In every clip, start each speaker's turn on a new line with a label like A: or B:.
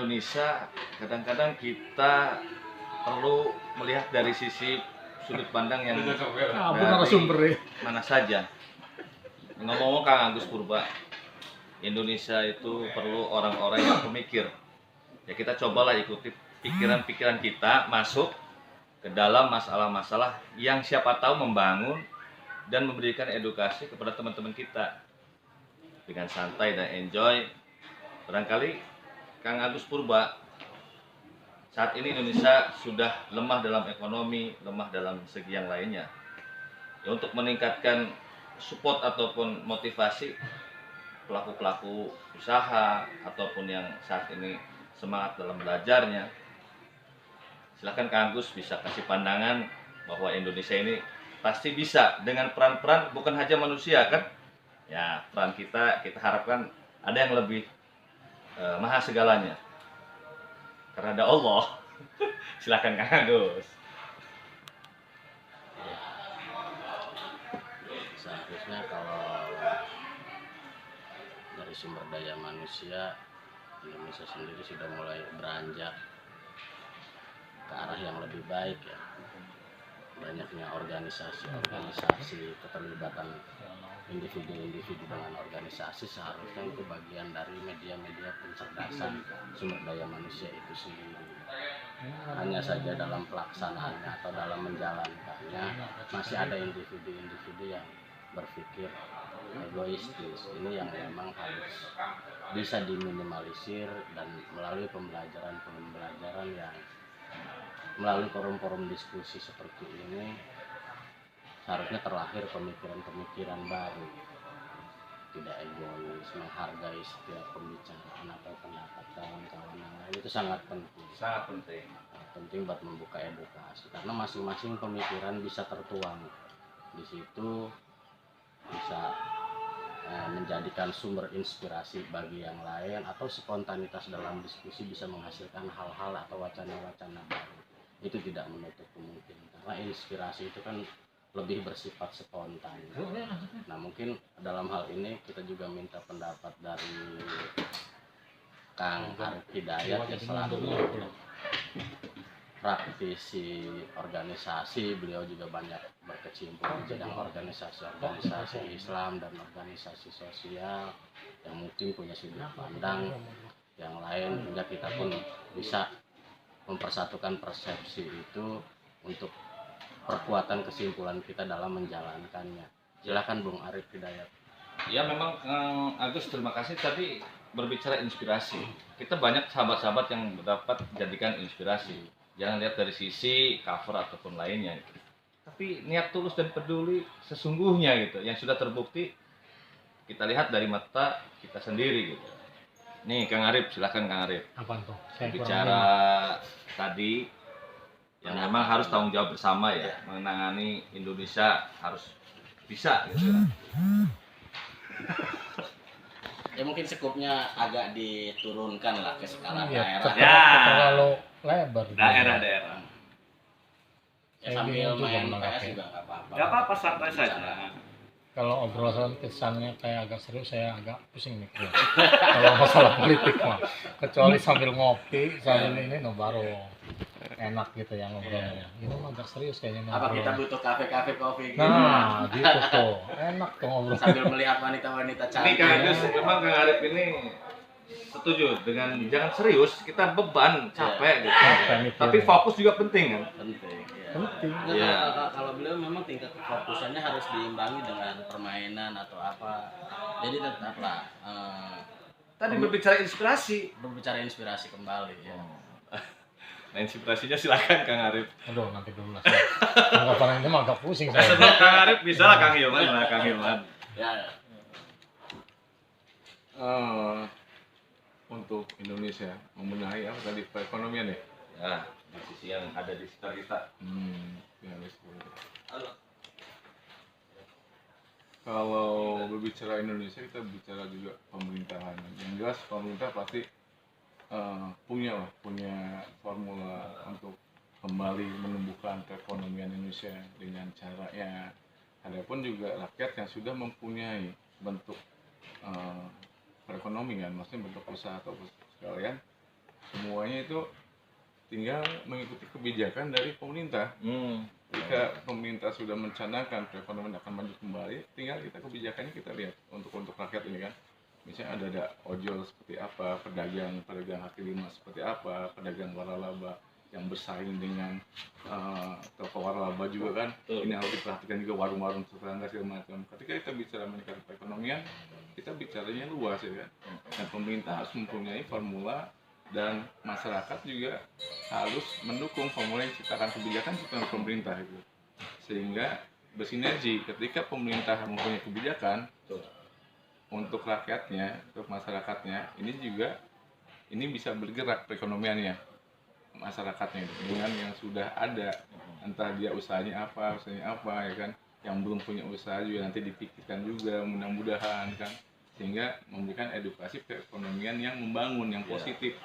A: Indonesia kadang-kadang kita perlu melihat dari sisi sudut pandang yang dari mana saja. Ngomong-ngomong Kang Agus Purba, Indonesia itu perlu orang-orang yang pemikir. Ya kita cobalah ikuti pikiran-pikiran kita masuk ke dalam masalah-masalah yang siapa tahu membangun dan memberikan edukasi kepada teman-teman kita dengan santai dan enjoy. Barangkali Kang Agus Purba, saat ini Indonesia sudah lemah dalam ekonomi, lemah dalam segi yang lainnya. Ya, untuk meningkatkan support ataupun motivasi pelaku-pelaku usaha ataupun yang saat ini semangat dalam belajarnya, silakan Kang Agus bisa kasih pandangan bahwa Indonesia ini pasti bisa dengan peran-peran bukan hanya manusia kan? Ya, peran kita harapkan ada yang lebih maha segalanya. Karena ada Allah. Silakan Kang Agus.
B: Seharusnya kalau dari sumber daya manusia, Indonesia sendiri sudah mulai beranjak ke arah yang lebih baik ya. Banyaknya organisasi, keterlibatan individu-individu dengan organisasi seharusnya itu bagian dari media-media pencerdasan sumber daya manusia itu sendiri. Hanya saja dalam pelaksanaannya atau dalam menjalankannya masih ada individu-individu yang berpikir egoistis. Ini yang memang harus bisa diminimalisir, dan melalui pembelajaran yang melalui forum-forum diskusi seperti ini seharusnya terlahir pemikiran-pemikiran baru, tidak egois, menghargai setiap pembicaraan atau pendapat kawan-kawan yang lain. Itu sangat penting. Penting buat membuka edukasi, karena masing-masing pemikiran bisa tertuang di situ, bisa menjadikan sumber inspirasi bagi yang lain, atau spontanitas dalam diskusi bisa menghasilkan hal-hal atau wacana-wacana baru. Itu tidak menutup kemungkinan, karena inspirasi itu kan lebih bersifat spontan. Nah, mungkin dalam hal ini kita juga minta pendapat dari Kang Arif Hidayat ya, selaku praktisi organisasi. Beliau juga banyak berkecimpung di bidang organisasi Islam dan organisasi sosial yang mungkin punya sudut pandang yang lain, hingga kita pun bisa mempersatukan persepsi itu untuk perkuatan kesimpulan kita dalam menjalankannya. Silakan Bung Arif Hidayat.
A: Ya memang Kang Agus, terima kasih. Tadi berbicara inspirasi, kita banyak sahabat-sahabat yang dapat jadikan inspirasi. Jangan lihat dari sisi cover ataupun lainnya gitu. Tapi niat tulus dan peduli sesungguhnya gitu, yang sudah terbukti kita lihat dari mata kita sendiri gitu. Nih Kang Arif, silakan Kang Arif.
C: Apa tuh?
A: Bicara tadi yang memang harus tanggung jawab bersama ya, menangani Indonesia harus bisa gitu.
B: Ya mungkin skupnya agak diturunkan lah ke skala
C: Iya,
B: daerah.
C: terlalu lebar.
A: Daerah.
B: Ya sambil main PS juga nggak apa-apa.
A: Gak apa-apa, santai saja.
C: Kalau obrolan kesannya kayak agak serius, saya agak pusing nih. Kalau masalah politik mah, kecuali sambil ngopi, sambil ini no baru enak gitu ya ngobrolnya. Ini mah agak serius kayaknya.
B: Apa kita butuh kafe kopi gitu?
C: Nah, gitu tuh. Enak tuh ngobrol.
B: Sambil melihat wanita-wanita
A: Ini
B: cantik.
A: Kang Agus, memang Kang Arif ini setuju dengan jangan serius, kita beban, capek gitu. Tapi fokus juga penting kan?
B: Penting.
C: Penting.
B: Nah, kalau beliau memang tingkat kefokusannya harus diimbangi dengan permainan atau apa. Jadi tetaplah
A: Tadi berbicara inspirasi.
B: berbicara inspirasi kembali ya.
A: Nah, inspirasinya silakan Kang Arif.
C: Aduh, nanti dulu lah. Anggapan ini mah agak pusing saya.
A: Sebelum Kang Arif bisa lah Kang Hilman, Kang Hilman.
B: Ya.
D: Untuk Indonesia membenahi apa tadi perekonomian ya?
A: Ya, di sisi yang ada di sekitar kita.
D: Kalau berbicara Indonesia, kita bicara juga pemerintahan. Yang jelas pemerintah pasti punya formula untuk kembali menumbuhkan perekonomian Indonesia dengan caranya. Adapun juga rakyat yang sudah mempunyai bentuk perekonomian, maksudnya bentuk usaha atau sekalian, semuanya itu tinggal mengikuti kebijakan dari pemerintah. Jika pemerintah sudah mencanangkan perekonomian akan maju kembali, tinggal kita kebijakannya kita lihat untuk rakyat ini kan. Misalnya ada ojol seperti apa, pedagang kaki lima seperti apa, pedagang waralaba yang bersaing dengan toko waralaba juga kan. Ini harus diperhatikan juga warung-warung tetangga segala macam. Ketika kita bicara meningkatkan perekonomian, kita bicaranya luas ya kan. Dan pemerintah harus mempunyai formula dan masyarakat juga harus mendukung formula yang diciptakan kebijakan oleh pemerintah itu, sehingga bersinergi. Ketika pemerintah mempunyai kebijakan untuk rakyatnya, untuk masyarakatnya, ini bisa bergerak perekonomiannya masyarakatnya dengan yang sudah ada, entah dia usahanya apa ya kan. Yang belum punya usaha juga nanti dipikirkan juga, mudah-mudahan kan, sehingga memberikan edukasi perekonomian yang membangun, yang positif,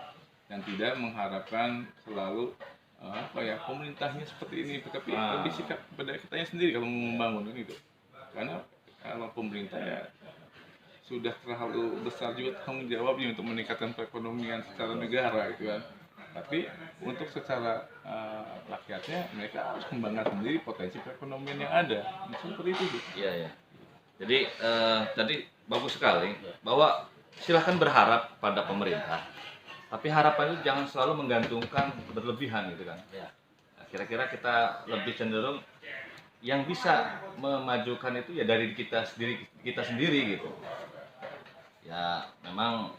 D: dan tidak mengharapkan selalu pemerintahnya seperti ini, tapi lebih sikap pada kitanya sendiri kalau mau membangun gitu. Karena kalau pemerintah ya sudah terlalu besar juga tanggung jawabnya untuk meningkatkan perekonomian secara negara gitu kan. Tapi untuk secara rakyatnya mereka harus mengembangkan sendiri potensi perekonomian yang ada. Seperti itu sih.
A: Iya. Jadi tadi bagus sekali bahwa silahkan berharap pada pemerintah, tapi harapan itu jangan selalu menggantungkan berlebihan gitu kan. Nah, kira-kira kita lebih cenderung yang bisa memajukan itu ya dari kita sendiri gitu. Ya memang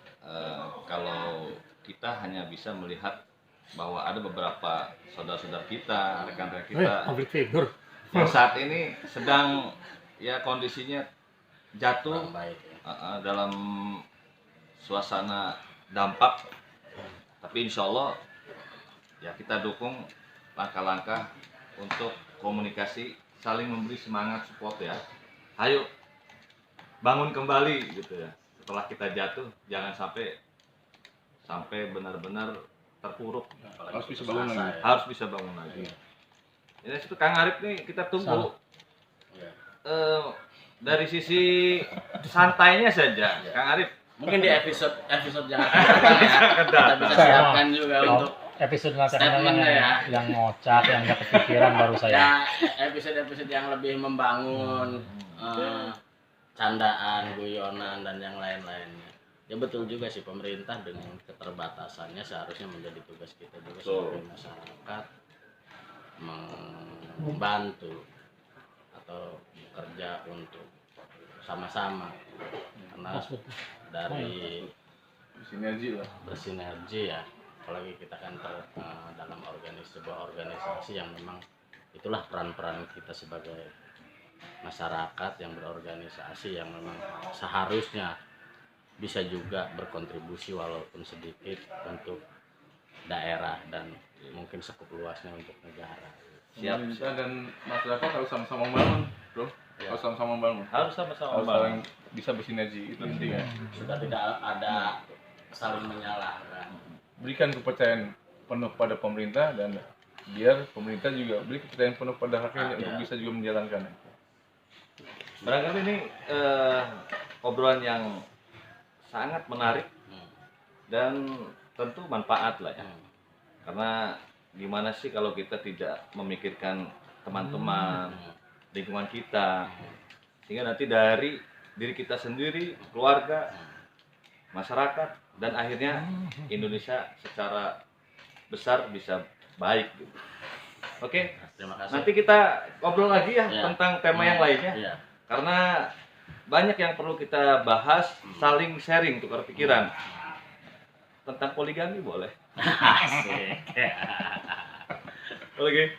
A: kalau kita hanya bisa melihat bahwa ada beberapa saudara-saudara kita, rekan-rekan kita
C: Public figure.
A: yang saat ini sedang ya kondisinya jatuh dalam suasana dampak, tapi insya Allah ya kita dukung langkah-langkah untuk komunikasi, saling memberi semangat, support ya. Ayo bangun kembali gitu ya. Setelah kita jatuh, jangan sampai benar-benar terpuruk.
D: Harus bisa bangun lagi.
A: Harus bisa bangun lagi. Ya itu Kang Arif nih kita tunggu. Dari sisi santainya saja, Kang Arif.
B: Mungkin di episode yang akan kita bisa siapkan juga untuk
C: episode
B: statement
C: yang ngocak, yang nggak kepikiran baru saya.
B: Ya, episode yang lebih membangun, candaan, guyonan, dan yang lain-lainnya. Ya betul juga sih, pemerintah dengan keterbatasannya seharusnya menjadi tugas kita juga sebagai masyarakat membantu atau bekerja untuk sama-sama, karena dari bersinergi ya, apalagi kita kan dalam sebuah organisasi yang memang itulah peran-peran kita sebagai masyarakat yang berorganisasi, yang memang seharusnya bisa juga berkontribusi walaupun sedikit untuk daerah dan mungkin sekup luasnya untuk negara.
D: Pemerintah dan masyarakat harus sama-sama membangun, bro. Harus sama-sama membangun.
A: Harus sama-sama
D: Harus
A: membangun.
D: saling bisa bersinergi, itu penting ya.
B: Sudah tidak ada saling menyalahkan.
D: Berikan kepercayaan penuh pada pemerintah, dan biar pemerintah juga beri kepercayaan penuh pada rakyatnya untuk bisa juga menjalankan.
A: Barangkali ini obrolan yang sangat menarik dan tentu manfaat lah ya. Karena gimana sih kalau kita tidak memikirkan teman-teman, lingkungan kita, sehingga nanti dari diri kita sendiri, keluarga, masyarakat, dan akhirnya Indonesia secara besar bisa baik gitu. Oke,
B: Terima kasih.
A: nanti kita ngobrol lagi ya tentang tema yang lainnya.
B: Iya.
A: Karena banyak yang perlu kita bahas, saling sharing tukar pikiran. Tentang poligami boleh.
B: Asik.
A: Oke.